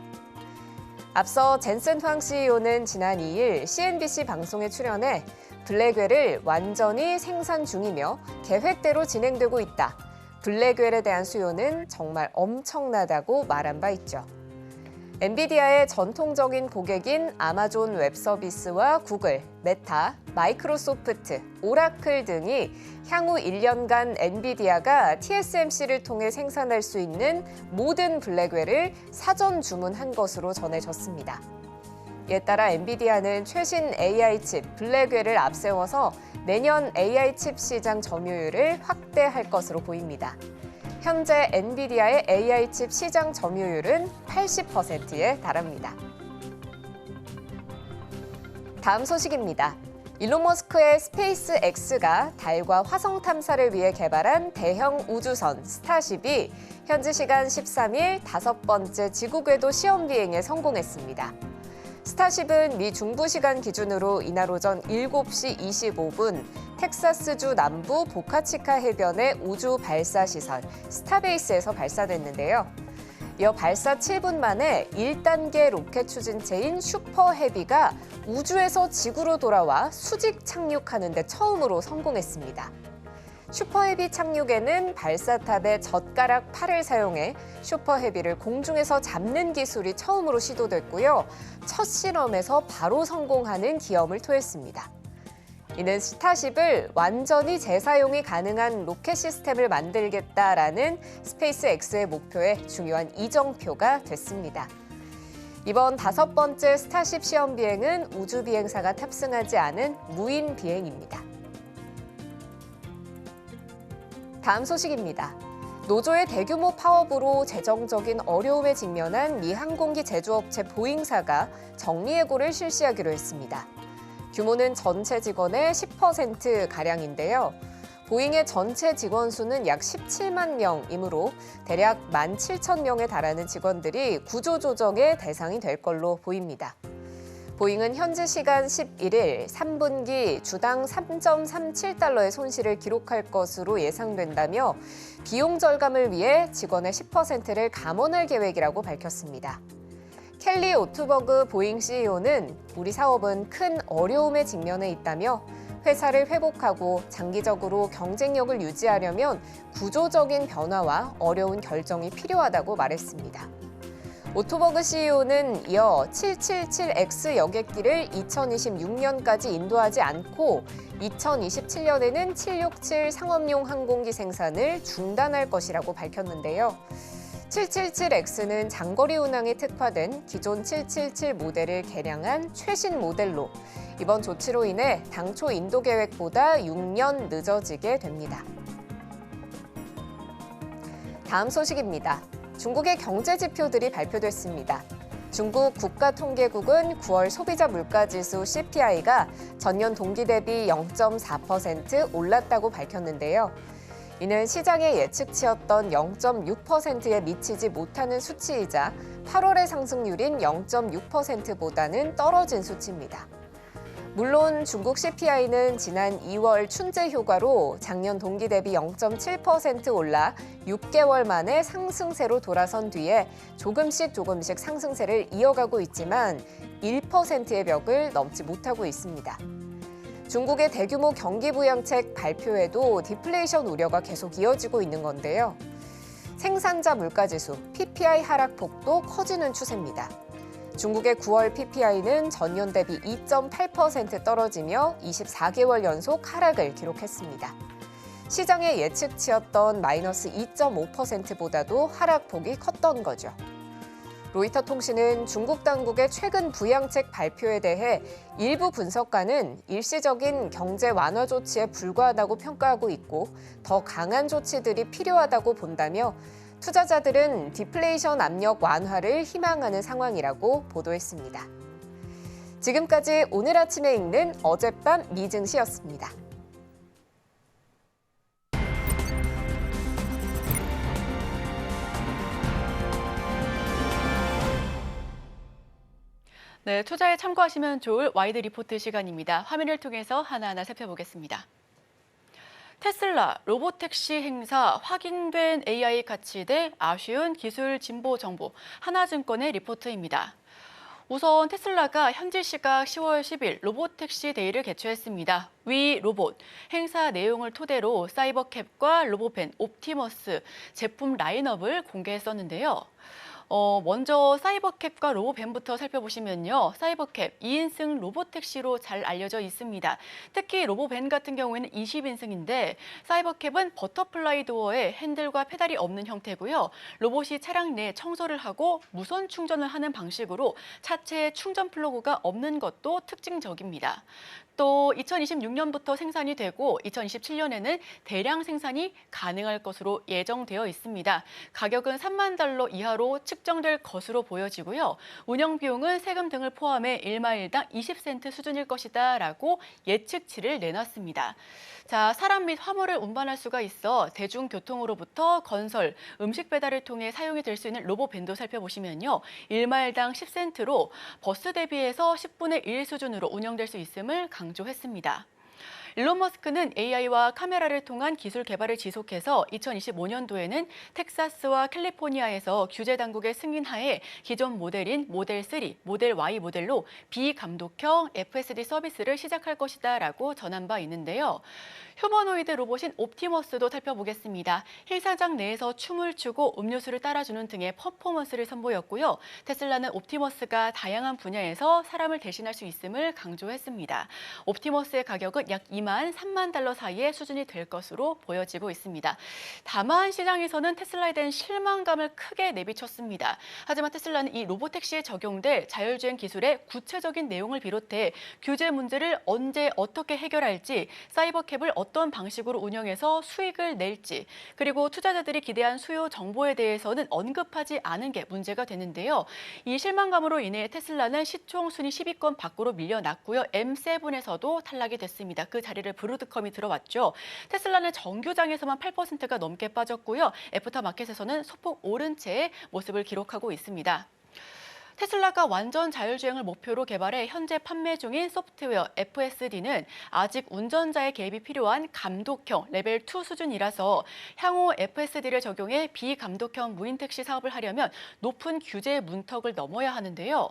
앞서 젠슨 황 CEO는 지난 2일 CNBC 방송에 출연해 블랙웰을 완전히 생산 중이며 계획대로 진행되고 있다. 블랙웰에 대한 수요는 정말 엄청나다고 말한 바 있죠. 엔비디아의 전통적인 고객인 아마존 웹서비스와 구글, 메타, 마이크로소프트, 오라클 등이 향후 1년간 엔비디아가 TSMC를 통해 생산할 수 있는 모든 블랙웰을 사전 주문한 것으로 전해졌습니다. 이에 따라 엔비디아는 최신 AI 칩 블랙웰을 앞세워서 내년 AI 칩 시장 점유율을 확대할 것으로 보입니다. 현재 엔비디아의 AI 칩 시장 점유율은 80%에 달합니다. 다음 소식입니다. 일론 머스크의 스페이스 X가 달과 화성 탐사를 위해 개발한 대형 우주선 스타쉽이 현지 시간 13일 5번째 지구 궤도 시험 비행에 성공했습니다. 스타쉽은 미 중부 시간 기준으로 이날 오전 7시 25분 텍사스주 남부 보카치카 해변의 우주 발사 시설 스타베이스에서 발사됐는데요. 이어 발사 7분 만에 1단계 로켓 추진체인 슈퍼헤비가 우주에서 지구로 돌아와 수직 착륙하는 데 처음으로 성공했습니다. 슈퍼헤비 착륙에는 발사탑의 젓가락 팔을 사용해 슈퍼헤비를 공중에서 잡는 기술이 처음으로 시도됐고요. 첫 실험에서 바로 성공하는 기염을 토했습니다. 이는 스타쉽을 완전히 재사용이 가능한 로켓 시스템을 만들겠다라는 스페이스 X의 목표에 중요한 이정표가 됐습니다. 이번 5번째 스타쉽 시험 비행은 우주 비행사가 탑승하지 않은 무인 비행입니다. 다음 소식입니다. 노조의 대규모 파업으로 재정적인 어려움에 직면한 미 항공기 제조업체 보잉사가 정리해고를 실시하기로 했습니다. 규모는 전체 직원의 10%가량인데요. 보잉의 전체 직원 수는 약 17만 명이므로 대략 17,000명에 달하는 직원들이 구조조정의 대상이 될 걸로 보입니다. 보잉은 현지 시간 11일 3분기 주당 3.37달러의 손실을 기록할 것으로 예상된다며 비용 절감을 위해 직원의 10%를 감원할 계획이라고 밝혔습니다. 켈리 오투버그 보잉 CEO는 우리 사업은 큰 어려움에 직면해 있다며 회사를 회복하고 장기적으로 경쟁력을 유지하려면 구조적인 변화와 어려운 결정이 필요하다고 말했습니다. 오토버그 CEO는 이어 777X 여객기를 2026년까지 인도하지 않고 2027년에는 767 상업용 항공기 생산을 중단할 것이라고 밝혔는데요. 777X는 장거리 운항에 특화된 기존 777 모델을 개량한 최신 모델로 이번 조치로 인해 당초 인도 계획보다 6년 늦어지게 됩니다. 다음 소식입니다. 중국의 경제 지표들이 발표됐습니다. 중국 국가통계국은 9월 소비자 물가지수 CPI가 전년 동기 대비 0.4% 올랐다고 밝혔는데요. 이는 시장의 예측치였던 0.6%에 미치지 못하는 수치이자 8월의 상승률인 0.6%보다는 떨어진 수치입니다. 물론 중국 CPI는 지난 2월 춘제 효과로 작년 동기 대비 0.7% 올라 6개월 만에 상승세로 돌아선 뒤에 조금씩 상승세를 이어가고 있지만 1%의 벽을 넘지 못하고 있습니다. 중국의 대규모 경기 부양책 발표에도 디플레이션 우려가 계속 이어지고 있는 건데요. 생산자 물가지수 PPI 하락폭도 커지는 추세입니다. 중국의 9월 PPI는 전년 대비 2.8% 떨어지며 24개월 연속 하락을 기록했습니다. 시장의 예측치였던 마이너스 2.5%보다도 하락폭이 컸던 거죠. 로이터 통신은 중국 당국의 최근 부양책 발표에 대해 일부 분석가는 일시적인 경제 완화 조치에 불과하다고 평가하고 있고 더 강한 조치들이 필요하다고 본다며 투자자들은 디플레이션 압력 완화를 희망하는 상황이라고 보도했습니다. 지금까지 오늘 아침에 읽는 어젯밤 미증시였습니다. 네, 투자에 참고하시면 좋을 와이드 리포트 시간입니다. 화면을 통해서 하나하나 살펴보겠습니다. 테슬라 로보택시 행사 확인된 AI 가치대 아쉬운 기술 진보 정보 하나증권의 리포트입니다. 우선 테슬라가 현지 시각 10월 10일 로보택시 데이를 개최했습니다. 위 로봇 행사 내용을 토대로 사이버캡과 로보펜, 옵티머스 제품 라인업을 공개했었는데요. 먼저 사이버캡과 로보밴부터 살펴보시면요. 사이버캡 2인승 로보택시로 잘 알려져 있습니다. 특히 로보밴 같은 경우에는 20인승인데 사이버캡은 버터플라이 도어에 핸들과 페달이 없는 형태고요. 로봇이 차량 내 청소를 하고 무선 충전을 하는 방식으로 차체에 충전 플러그가 없는 것도 특징적입니다. 또 2026년부터 생산이 되고 2027년에는 대량 생산이 가능할 것으로 예정되어 있습니다. 가격은 $30,000 이하로 측정될 것으로 보여지고요. 운영 비용은 세금 등을 포함해 1마일당 20센트 수준일 것이다라고 예측치를 내놨습니다. 자, 사람 및 화물을 운반할 수가 있어 대중교통으로부터 건설, 음식 배달을 통해 사용이 될 수 있는 로보밴도 살펴보시면요. 1마일당 10센트로 버스 대비해서 10분의 1 수준으로 운영될 수 있음을 강조했습니다. 일론 머스크는 AI와 카메라를 통한 기술 개발을 지속해서 2025년도에는 텍사스와 캘리포니아에서 규제 당국의 승인하에 기존 모델인 모델 3, 모델 Y 모델로 비감독형 FSD 서비스를 시작할 것이다라고 전한 바 있는데요. 휴머노이드 로봇인 옵티머스도 살펴보겠습니다. 행사장 내에서 춤을 추고 음료수를 따라주는 등의 퍼포먼스를 선보였고요. 테슬라는 옵티머스가 다양한 분야에서 사람을 대신할 수 있음을 강조했습니다. 옵티머스의 가격은 약 2만 3만 달러 사이의 수준이 될 것으로 보여지고 있습니다. 다만 시장에서는 테슬라에 대한 실망감을 크게 내비쳤습니다. 하지만 테슬라는 이 로보택시에 적용될 자율주행 기술의 구체적인 내용을 비롯해 규제 문제를 언제 어떻게 해결할지, 사이버캡을 어떤 방식으로 운영해서 수익을 낼지, 그리고 투자자들이 기대한 수요 정보에 대해서는 언급하지 않은 게 문제가 되는데요. 이 실망감으로 인해 테슬라는 시총 순위 10위권 밖으로 밀려났고요. M7에서도 탈락이 됐습니다. 그 자리를 브루드컴이 들어왔죠. 테슬라는 정규장에서만 8%가 넘게 빠졌고요. 애프터마켓에서는 소폭 오른 채 모습을 기록하고 있습니다. 테슬라가 완전 자율주행을 목표로 개발해 현재 판매 중인 소프트웨어 FSD는 아직 운전자의 개입이 필요한 감독형 레벨 2 수준이라서 향후 FSD를 적용해 비감독형 무인택시 사업을 하려면 높은 규제 문턱을 넘어야 하는데요.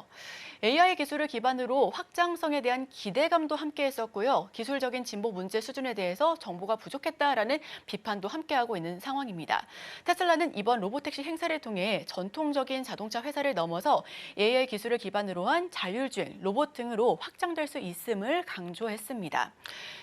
AI 기술을 기반으로 확장성에 대한 기대감도 함께 했었고요. 기술적인 진보 문제 수준에 대해서 정보가 부족했다라는 비판도 함께하고 있는 상황입니다. 테슬라는 이번 로보택시 행사를 통해 전통적인 자동차 회사를 넘어서 AI 기술을 기반으로 한 자율주행, 로봇 등으로 확장될 수 있음을 강조했습니다.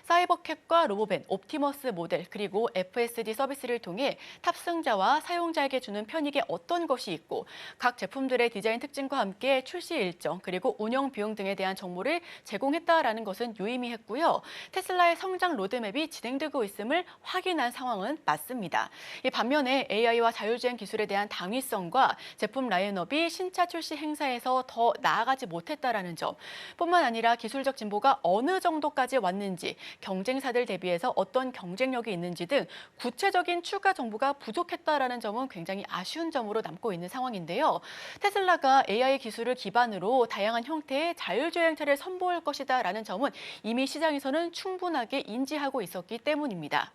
사이버캡과 로보밴, 옵티머스 모델, 그리고 FSD 서비스를 통해 탑승자와 사용자에게 주는 편익에 어떤 것이 있고 각 제품들의 디자인 특징과 함께 출시 일정, 그리고 운영 비용 등에 대한 정보를 제공했다라는 것은 유의미했고요. 테슬라의 성장 로드맵이 진행되고 있음을 확인한 상황은 맞습니다. 반면에 AI와 자율주행 기술에 대한 당위성과 제품 라인업이 신차 출시 행사에서 더 나아가지 못했다라는 점, 뿐만 아니라 기술적 진보가 어느 정도까지 왔는지, 경쟁사들 대비해서 어떤 경쟁력이 있는지 등 구체적인 추가 정보가 부족했다라는 점은 굉장히 아쉬운 점으로 남고 있는 상황인데요. 테슬라가 AI 기술을 기반으로 다양한 형태의 자율주행차를 선보일 것이다라는 점은 이미 시장에서는 충분하게 인지하고 있었기 때문입니다.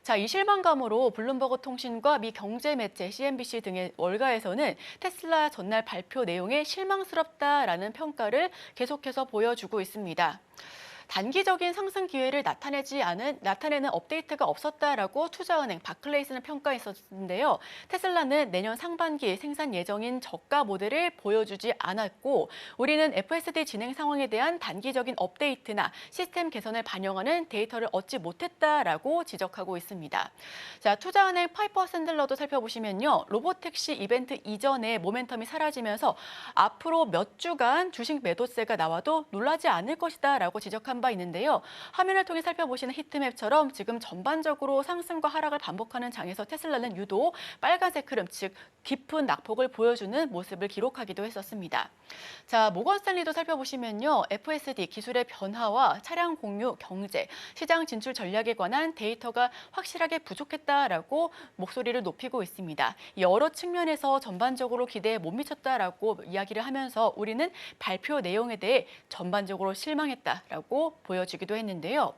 자, 이 실망감으로 블룸버그 통신과 미 경제 매체 CNBC 등의 월가에서는 테슬라 전날 발표 내용에 실망스럽다라는 평가를 계속해서 보여주고 있습니다. 단기적인 상승 기회를 나타내는 업데이트가 없었다라고 투자은행 바클레이스는 평가했었는데요. 테슬라는 내년 상반기 생산 예정인 저가 모델을 보여주지 않았고 우리는 FSD 진행 상황에 대한 단기적인 업데이트나 시스템 개선을 반영하는 데이터를 얻지 못했다라고 지적하고 있습니다. 자, 투자은행 파이퍼 샌들러도 살펴보시면요. 로보택시 이벤트 이전에 모멘텀이 사라지면서 앞으로 몇 주간 주식 매도세가 나와도 놀라지 않을 것이다라고 지적한 바 있는데요. 화면을 통해 살펴보시는 히트맵처럼 지금 전반적으로 상승과 하락을 반복하는 장에서 테슬라는 유독 빨간색 흐름, 즉 깊은 낙폭을 보여주는 모습을 기록하기도 했었습니다. 자, 모건 스탠리도 살펴보시면요. FSD 기술의 변화와 차량 공유, 경제, 시장 진출 전략에 관한 데이터가 확실하게 부족했다라고 목소리를 높이고 있습니다. 여러 측면에서 전반적으로 기대에 못 미쳤다라고 이야기를 하면서 우리는 발표 내용에 대해 전반적으로 실망했다라고 보여주기도 했는데요.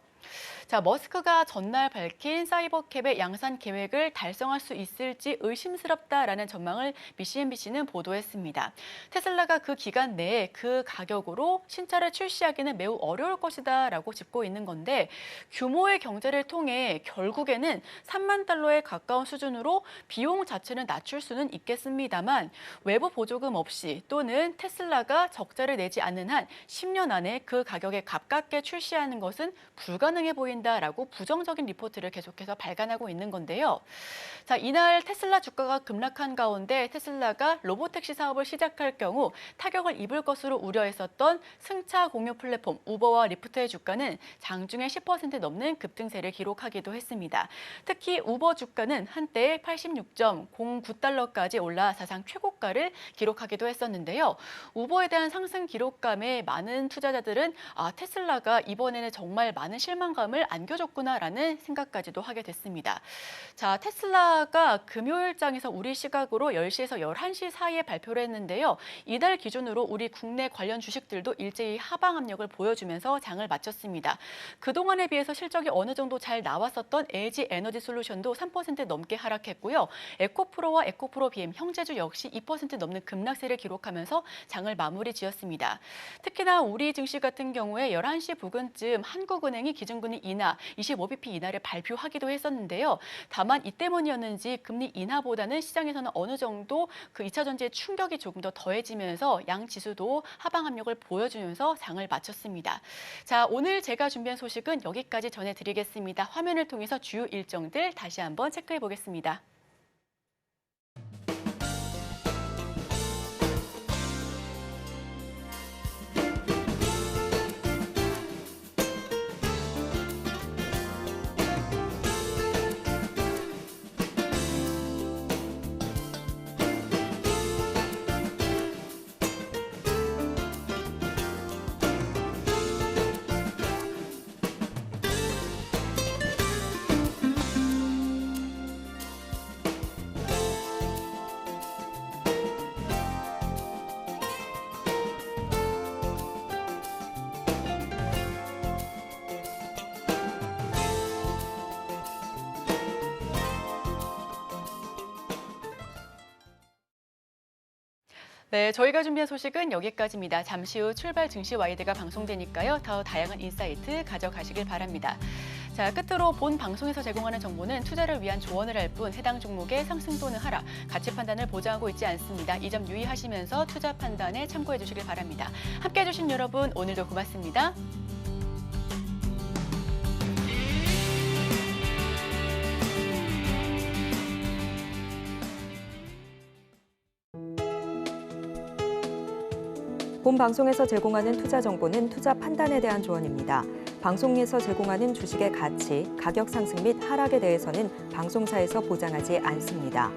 자, 머스크가 전날 밝힌 사이버캡의 양산 계획을 달성할 수 있을지 의심스럽다라는 전망을 CNBC는 보도했습니다. 테슬라가 그 기간 내에 그 가격으로 신차를 출시하기는 매우 어려울 것이다라고 짚고 있는 건데 규모의 경제를 통해 결국에는 3만 달러에 가까운 수준으로 비용 자체는 낮출 수는 있겠습니다만 외부 보조금 없이 또는 테슬라가 적자를 내지 않는 한 10년 안에 그 가격에 가깝게 출시하는 것은 불가능해 보인다라고 부정적인 리포트를 계속해서 발간하고 있는 건데요. 자, 이날 테슬라 주가가 급락한 가운데 테슬라가 로보택시 사업을 시작할 경우 타격을 입을 것으로 우려했었던 승차 공유 플랫폼 우버와 리프트의 주가는 장중에 10% 넘는 급등세를 기록하기도 했습니다. 특히 우버 주가는 한때 86.09달러까지 올라 사상 최고가를 기록하기도 했었는데요. 우버에 대한 상승 기록감에 많은 투자자들은 테슬라가 이번에는 정말 많은 실망감을 안겨줬구나라는 생각까지도 하게 됐습니다. 자, 테슬라가 금요일장에서 우리 시각으로 10시에서 11시 사이에 발표를 했는데요. 이달 기준으로 우리 국내 관련 주식들도 일제히 하방 압력을 보여주면서 장을 마쳤습니다. 그동안에 비해서 실적이 어느 정도 잘 나왔었던 LG 에너지 솔루션도 3% 넘게 하락했고요. 에코프로와 에코프로 BM, 형제주 역시 2% 넘는 급락세를 기록하면서 장을 마무리 지었습니다. 특히나 우리 증시 같은 경우에 11시 부근쯤 한국은행이 기준금리 인하 25bp 인하를 발표하기도 했었는데요. 다만 이 때문이었는지 금리 인하보다는 시장에서는 어느 정도 그 2차 전지의 충격이 조금 더 더해지면서 양 지수도 하방 압력을 보여주면서 장을 마쳤습니다. 자, 오늘 제가 준비한 소식은 여기까지 전해드리겠습니다. 화면을 통해서 주요 일정들 다시 한번 체크해 보겠습니다. 네, 저희가 준비한 소식은 여기까지입니다. 잠시 후 출발 증시 와이드가 방송되니까요. 더 다양한 인사이트 가져가시길 바랍니다. 자, 끝으로 본 방송에서 제공하는 정보는 투자를 위한 조언을 할 뿐 해당 종목의 상승 또는 하락, 가치 판단을 보장하고 있지 않습니다. 이 점 유의하시면서 투자 판단에 참고해 주시길 바랍니다. 함께해 주신 여러분, 오늘도 고맙습니다. 본 방송에서 제공하는 투자 정보는 투자 판단에 대한 조언입니다. 방송에서 제공하는 주식의 가치, 가격 상승 및 하락에 대해서는 방송사에서 보장하지 않습니다.